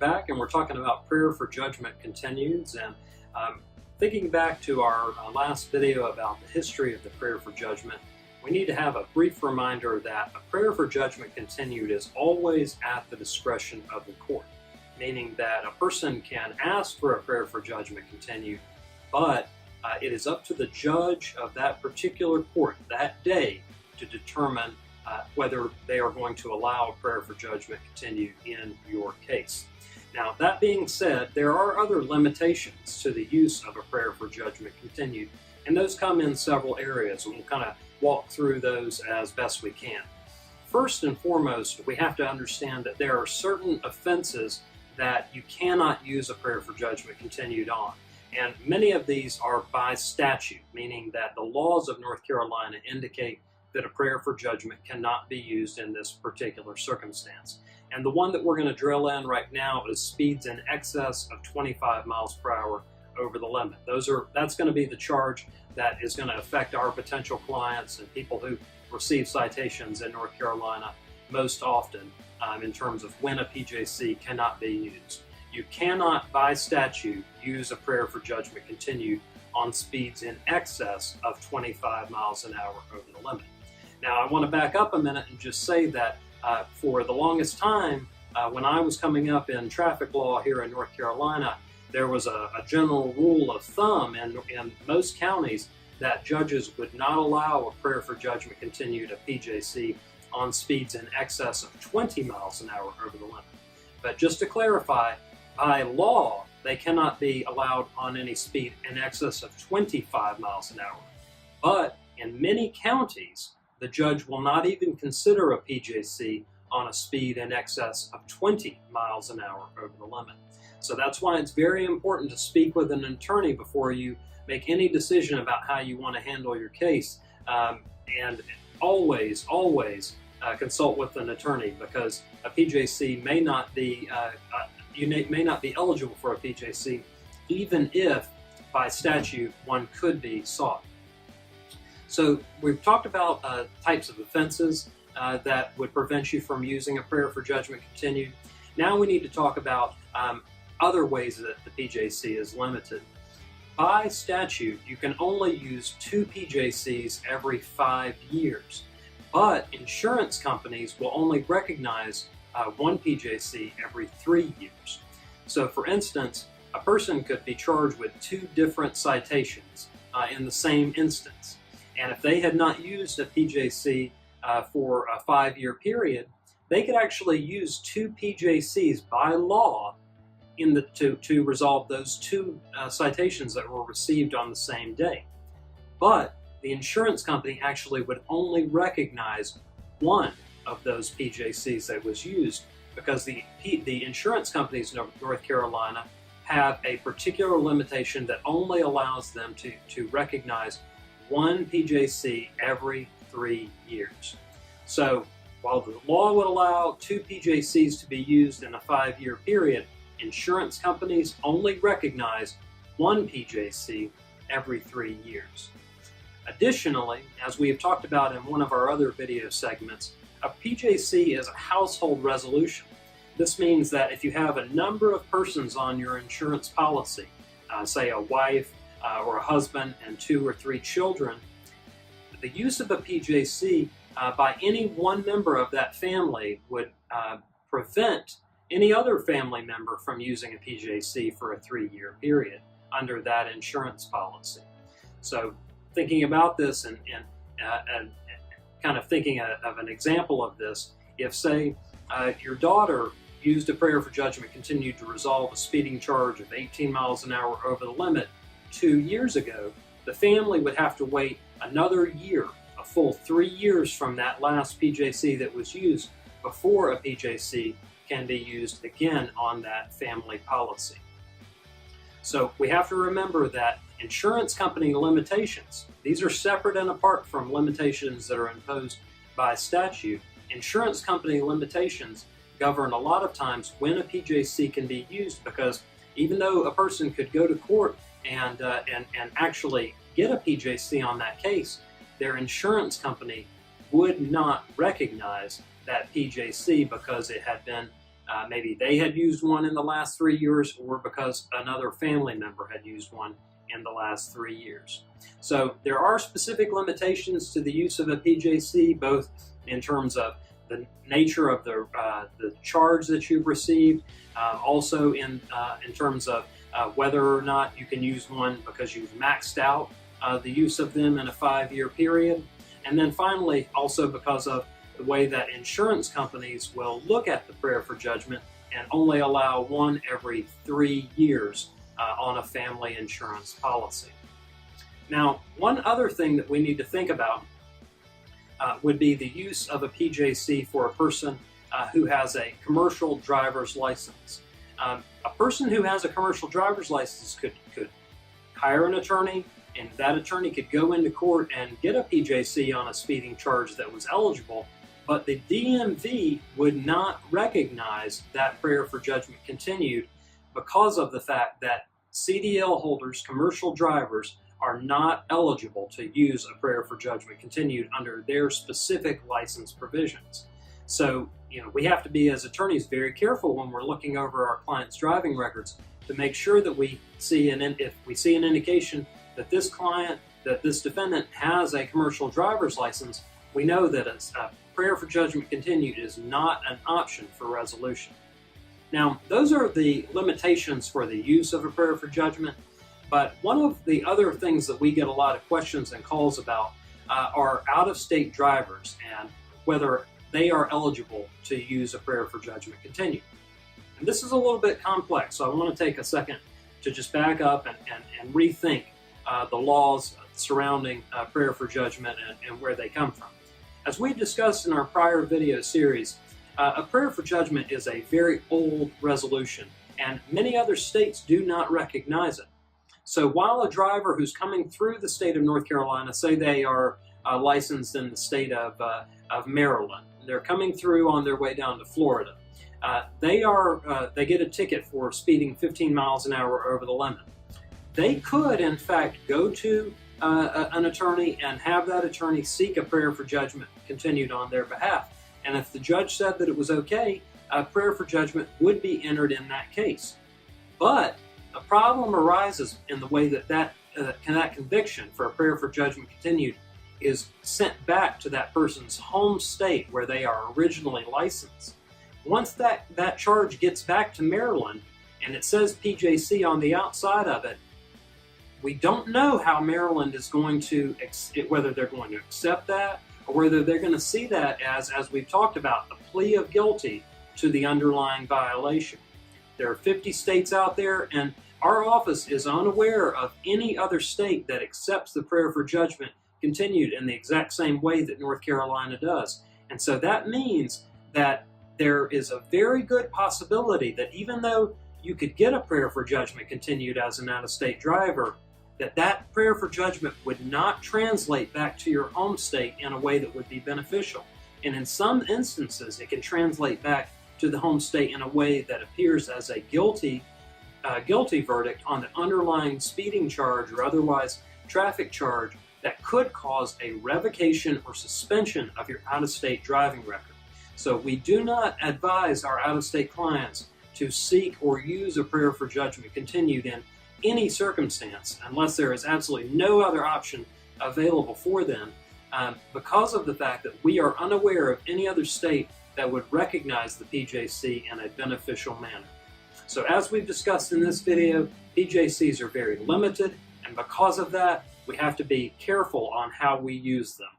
back, and we're talking about prayer for judgment continues. And thinking back to our last video about the history of the prayer for judgment, we need to have a brief reminder that a prayer for judgment continued is always at the discretion of the court, meaning that a person can ask for a prayer for judgment continued, but it is up to the judge of that particular court that day to determine whether they are going to allow a prayer for judgment continued in your case. Now, that being said, there are other limitations to the use of a prayer for judgment continued, and those come in several areas, and we'll kind of walk through those as best we can. First and foremost, we have to understand that there are certain offenses that you cannot use a prayer for judgment continued on. And many of these are by statute, meaning that the laws of North Carolina indicate that a prayer for judgment cannot be used in this particular circumstance. And the one that we're going to drill in right now is speeds in excess of 25 miles per hour over the limit. That's going to be the charge that is going to affect our potential clients and people who receive citations in North Carolina most often in terms of when a PJC cannot be used. You cannot, by statute, use a prayer for judgment continued on speeds in excess of 25 miles an hour over the limit. Now, I want to back up a minute and just say that for the longest time, when I was coming up in traffic law here in North Carolina, there was a general rule of thumb in most counties that judges would not allow a prayer for judgment continued, a PJC, on speeds in excess of 20 miles an hour over the limit. But just to clarify, by law, they cannot be allowed on any speed in excess of 25 miles an hour. But in many counties, the judge will not even consider a PJC on a speed in excess of 20 miles an hour over the limit. So that's why it's very important to speak with an attorney before you make any decision about how you want to handle your case. And always consult with an attorney, because a PJC may not be, you may not be eligible for a PJC, even if by statute one could be sought. So we've talked about types of offenses that would prevent you from using a prayer for judgment continued. Now we need to talk about other ways that the PJC is limited. By statute, you can only use 2 PJCs every 5 years, but insurance companies will only recognize 1 PJC every 3 years. So for instance, a person could be charged with 2 different citations in the same instance. And if they had not used a PJC for a 5-year period, they could actually use 2 PJCs by law to resolve those 2 citations that were received on the same day. But the insurance company actually would only recognize 1 of those PJCs that was used, because the insurance companies in North Carolina have a particular limitation that only allows them to recognize 1 PJC every 3 years. So while the law would allow 2 PJCs to be used in a 5-year period, insurance companies only recognize 1 PJC every 3 years. Additionally, as we have talked about in one of our other video segments, a PJC is a household resolution. This means that if you have a number of persons on your insurance policy, say a wife or a husband and 2 or 3 children, the use of a PJC by any one member of that family would prevent any other family member from using a PJC for a 3-year period under that insurance policy. So thinking about this and kind of thinking of an example of this, if say your daughter used a prayer for judgment continued to resolve a speeding charge of 18 miles an hour over the limit 2 years ago, the family would have to wait another year, a full 3 years from that last PJC that was used, before a PJC can be used again on that family policy. So we have to remember that insurance company limitations, these are separate and apart from limitations that are imposed by statute. Insurance company limitations govern a lot of times when a PJC can be used, because even though a person could go to court and actually get a PJC on that case, their insurance company would not recognize that PJC because it had been maybe they had used one in the last 3 years, or because another family member had used one in the last 3 years. So there are specific limitations to the use of a PJC, both in terms of the nature of the charge that you've received, also in terms of whether or not you can use one because you've maxed out the use of them in a 5-year period. And then finally, also because of the way that insurance companies will look at the prayer for judgment and only allow one every 3 years on a family insurance policy. Now, one other thing that we need to think about would be the use of a PJC for a person who has a commercial driver's license. A person who has a commercial driver's license could hire an attorney, and that attorney could go into court and get a PJC on a speeding charge that was eligible, but the DMV would not recognize that prayer for judgment continued because of the fact that CDL holders, commercial drivers, are not eligible to use a prayer for judgment continued under their specific license provisions. So, we have to be, as attorneys, very careful when we're looking over our clients' driving records to make sure that we see if we see an indication that this client, that this defendant has a commercial driver's license, we know that a prayer for judgment continued is not an option for resolution. Now, those are the limitations for the use of a prayer for judgment, but one of the other things that we get a lot of questions and calls about are out-of-state drivers and whether they are eligible to use a prayer for judgment continued. And this is a little bit complex, so I want to take a second to just back up and rethink the laws surrounding prayer for judgment and where they come from. As we discussed in our prior video series, a prayer for judgment is a very old resolution, and many other states do not recognize it. So while a driver who's coming through the state of North Carolina, say they are licensed in the state of Maryland, they're coming through on their way down to Florida, they get a ticket for speeding 15 miles an hour over the limit. They could, in fact, go to an attorney and have that attorney seek a prayer for judgment continued on their behalf. And if the judge said that it was okay, a prayer for judgment would be entered in that case. But a problem arises in the way that conviction for a prayer for judgment continued is sent back to that person's home state where they are originally licensed. Once that charge gets back to Maryland and it says PJC on the outside of it, we don't know how Maryland is going to, whether they're going to accept that or whether they're going to see that as we've talked about, a plea of guilty to the underlying violation. There are 50 states out there, and our office is unaware of any other state that accepts the prayer for judgment continued in the exact same way that North Carolina does. And so that means that there is a very good possibility that even though you could get a prayer for judgment continued as an out-of-state driver, that prayer for judgment would not translate back to your home state in a way that would be beneficial. And in some instances, it can translate back to the home state in a way that appears as a guilty verdict on the underlying speeding charge or otherwise traffic charge that could cause a revocation or suspension of your out-of-state driving record. So we do not advise our out-of-state clients to seek or use a prayer for judgment continued in any circumstance unless there is absolutely no other option available for them because of the fact that we are unaware of any other state that would recognize the PJC in a beneficial manner. So as we've discussed in this video, PJCs are very limited, and because of that, we have to be careful on how we use them.